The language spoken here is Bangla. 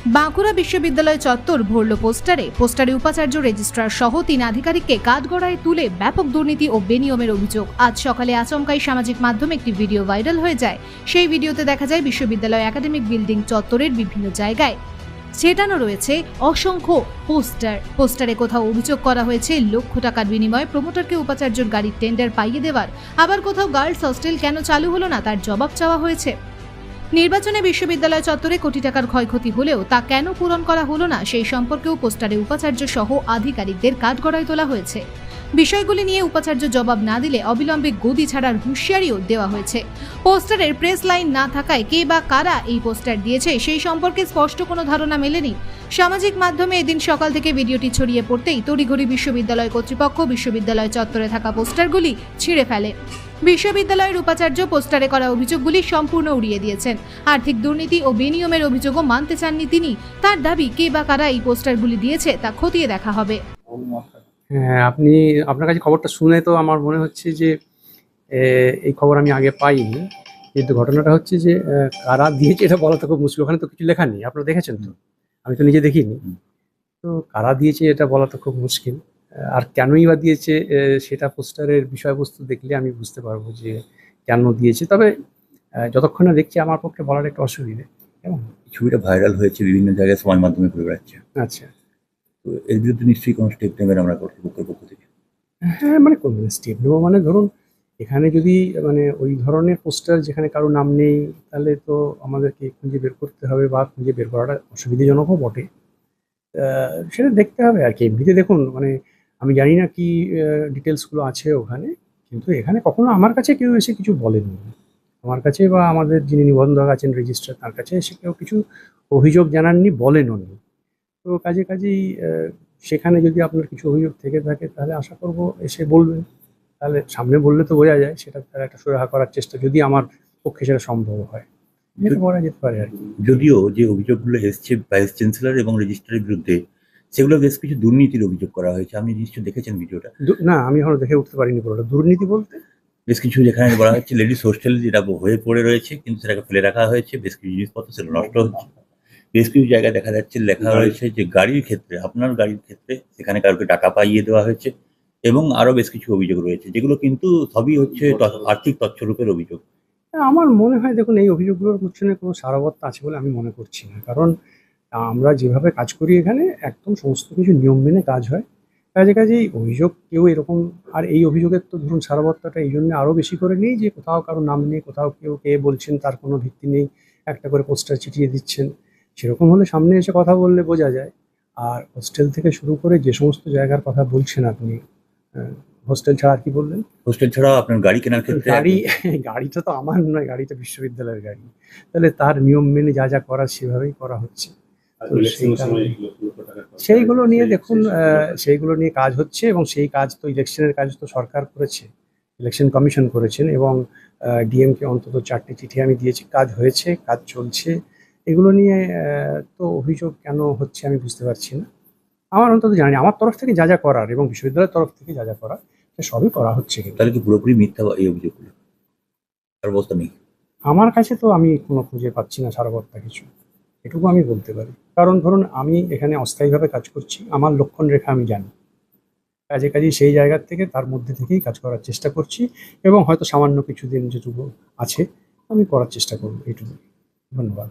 বাঁকুড়া বিশ্ববিদ্যালয় চত্বর ভরল পোস্টারে উপাচার্য রেজিস্ট্রার সহ 3 আধিকারিককে কাঠগড়ায় তুলে ব্যাপক দুর্নীতি ও বেনিয়মের অভিযোগ। আজ সকালে আচমকাই সামাজিক মাধ্যমে একটি ভিডিও ভাইরাল হয়ে যায়। সেই ভিডিওতে দেখা যায় বিশ্ববিদ্যালয় একাডেমিক বিল্ডিং চত্বরের বিভিন্ন জায়গায় ছেটানো রয়েছে অসংখ্য পোস্টারে কোথাও অভিযোগ করা হয়েছে লক্ষ টাকার বিনিময়ে প্রমোটারকে উপাচার্যর গাড়ির টেন্ডার পাইয়ে দেওয়ার, আবার কোথাও গার্লস হস্টেল কেন চালু হলো না তার জবাব চাওয়া হয়েছে। নির্বাচনে বিশ্ববিদ্যালয় চত্বরে কোটি টাকার ক্ষয়ক্ষতি হলেও তা কেন পূরণ করা হলো না সেই সম্পর্কেও পোস্টারে উপাচার্য সহ আধিকারিকদের কাঠগড়ায় তোলা হয়েছে। বিষয়গুলি নিয়ে উপাচার্য জবাব না দিলে অবিলম্বে গদি ছাড়ার হুঁশিয়ারিও দেওয়া হয়েছে। পোস্টারের প্রেস লাইন না থাকায় কে বা কারা এই পোস্টার দিয়েছে সেই সম্পর্কে স্পষ্ট কোনো ধারণা মেলেনি। সামাজিক মাধ্যমে এদিন সকাল থেকে ভিডিওটি ছড়িয়ে পড়তেই তড়িঘড়ি বিশ্ববিদ্যালয় কর্তৃপক্ষ বিশ্ববিদ্যালয় চত্বরে থাকা পোস্টারগুলি ছিঁড়ে ফেলে। বিশ্ববিদ্যালয়ের উপাচার্য পোস্টারে করা অভিযোগগুলি সম্পূর্ণ উড়িয়ে দিয়েছেন। আর্থিক দুর্নীতি ও বেনিয়মের অভিযোগও মানতে চাননি তিনি। তার দাবি কে বা কারা এই পোস্টারগুলি দিয়েছে তা খতিয়ে দেখা হবে। হ্যাঁ, আপনার কাছে খবরটা শুনে তো আমার মনে হচ্ছে যে এই খবর আমি আগে পাইনি, কিন্তু ঘটনাটা হচ্ছে যে কারা দিয়েছে এটা বলা তো খুব মুশকিল। ওখানে তো কিছু লেখা নেই, আপনারা দেখেছেন তো, আমি তো নিজে দেখিনি। তো কারা দিয়েছে এটা বলা তো খুব মুশকিল, আর কেনই বা দিয়েছে সেটা পোস্টারের বিষয়বস্তু দেখলে আমি বুঝতে পারবো যে কেন দিয়েছে। তবে যতক্ষণ না দেখছি আমার পক্ষে বলার একটা অসুবিধে। কেমন ছবিটা ভাইরাল হয়েছে, বিভিন্ন জায়গায় সমাজ মাধ্যমে ঘুরে বেড়াচ্ছে। আচ্ছা, তো এর বিরুদ্ধে নিশ্চয়ই কোনো স্টেপ নেবেন আমরা কর্তৃপক্ষের পক্ষ থেকে? হ্যাঁ, মানে কোন স্টেপ নেবো মানে ধরুন এখানে যদি মানে ওই ধরনের পোস্টার যেখানে কারো নাম নেই তাহলে তো আমাদেরকে খুঁজে বের করতে হবে, বা খুঁজে বের করাটা অসুবিধাজনকও বটে। সেটা দেখতে হবে আর কি। এমনিতে দেখুন মানে আমি জানি না কি ডিটেলসগুলো আছে ওখানে, কিন্তু এখানে কখনো আমার কাছে কেউ এসে কিছু বলেনি। আমার কাছে বা আমাদের যিনি নিবন্ধক আছেন রেজিস্ট্রার তার কাছে এসে কেউ কিছু অভিযোগ জানাননি, বলেনও নি। তো কাজেই সেখানে যদি আপনার কিছু অভিযোগ থেকে থাকে তাহলে আশা করব এসে বলবেন। তাহলে সামনে বললে তো বোঝা যায় সেটা তার একটা সুরাহা করার চেষ্টা, যদি আমার পক্ষে সেটা সম্ভব হয়, যেটা করা যেতে পারে আর কি। যদিও যে অভিযোগগুলো এসছে ভাইস চ্যান্সেলর এবং রেজিস্ট্রারের বিরুদ্ধে, সেগুলো বেশ কিছু দুর্নীতির অভিযোগ করা হয়েছে। আপনি নিশ্চয়ই দেখেছেন ভিডিওটা? না, আমি এখনো দেখে উঠতে পারিনি পুরোটা। দুর্নীতি বলতে বেশ কিছু যেখানে বলা হচ্ছে লেডিস হোস্টেল যেটা হয়ে পড়ে রয়েছে, কিন্তু সেটাকে ফেলে রাখা হয়েছে, বেশ কিছু জিনিসপত্র সেগুলো নষ্ট হচ্ছে। বেশ কিছু জায়গায় দেখা যাচ্ছে লেখা রয়েছে যে গাড়ির ক্ষেত্রে, আপনার গাড়ির ক্ষেত্রে সেখানে কাউকে টাকা পাইয়ে দেওয়া হয়েছে, এবং আরও বেশ কিছু অভিযোগ রয়েছে, যেগুলো কিন্তু সবই হচ্ছে আর্থিক তছরূপের অভিযোগ। আমার মনে হয় দেখুন এই অভিযোগগুলোর পিছনে কোনো সারবত্তা আছে বলে আমি মনে করছি না। কারণ আমরা যেভাবে কাজ করি এখানে একদম সমস্ত কিছু নিয়ম মেনে কাজ হয়। কাজেই অভিযোগ কেউ এরকম, আর এই অভিযোগের তো ধরুন সারবত্তাটা এই জন্য আরও বেশি করে নেই যে কোথাও কারো নাম নেই, কোথাও কেউ কে বলছেন তার কোনো ভিত্তি নেই, একটা করে পোস্টার চিটিয়ে দিচ্ছেন। সেরকম হলে সামনে এসে কথা বললে বোঝা যায়। আর হোস্টেল থেকে শুরু করে যে সমস্ত জায়গার কথা বলছেন আপনি, হোস্টেল ছাড়া আর কি বললেন? হোস্টেল ছাড়াও আপনার গাড়ি কেনার ক্ষেত্রে গাড়িটা তো আমার নয়, গাড়িটা বিশ্ববিদ্যালয়ের গাড়ি। তাহলে তার নিয়ম মেনে যা করার সেভাবেই করা হচ্ছে। তো সেইগুলো নিয়ে দেখুন, সেইগুলো নিয়ে কাজ হচ্ছে, এবং সেই কাজ তো ইলেকশনের কাজ তো সরকার করেছে, ইলেকশন কমিশন করেছেন, এবং ডিএমকে অন্তত 4টে চিঠি আমি দিয়েছি, কাজ হয়েছে, কাজ চলছে। এগুলো নিয়ে তো অভিযোগ কেন হচ্ছে আমি বুঝতে পারছি না। আমার অন্তত জানি আমার তরফ থেকে যা করার এবং বিশ্ববিদ্যালয়ের তরফ থেকে যা করার সবই করা হচ্ছে। তাহলে কি পুরোপুরি মিথ্যা এই অভিযোগগুলো? তার অবস্থা নেই আমার কাছে, তো আমি কোনো খুঁজে পাচ্ছি না সারবত্তা কিছু, এটুকু আমি বলতে পারি। কারণ ধরুন আমি এখানে অস্থায়ীভাবে কাজ করছি, আমার লক্ষণ রেখা আমি জানি। কাজেই সেই জায়গার থেকে তার মধ্যে থেকেই কাজ করার চেষ্টা করছি, এবং হয়তো সামান্য কিছুদিন যেটুকু আছে আমি করার চেষ্টা করব, এইটুকু। ধন্যবাদ।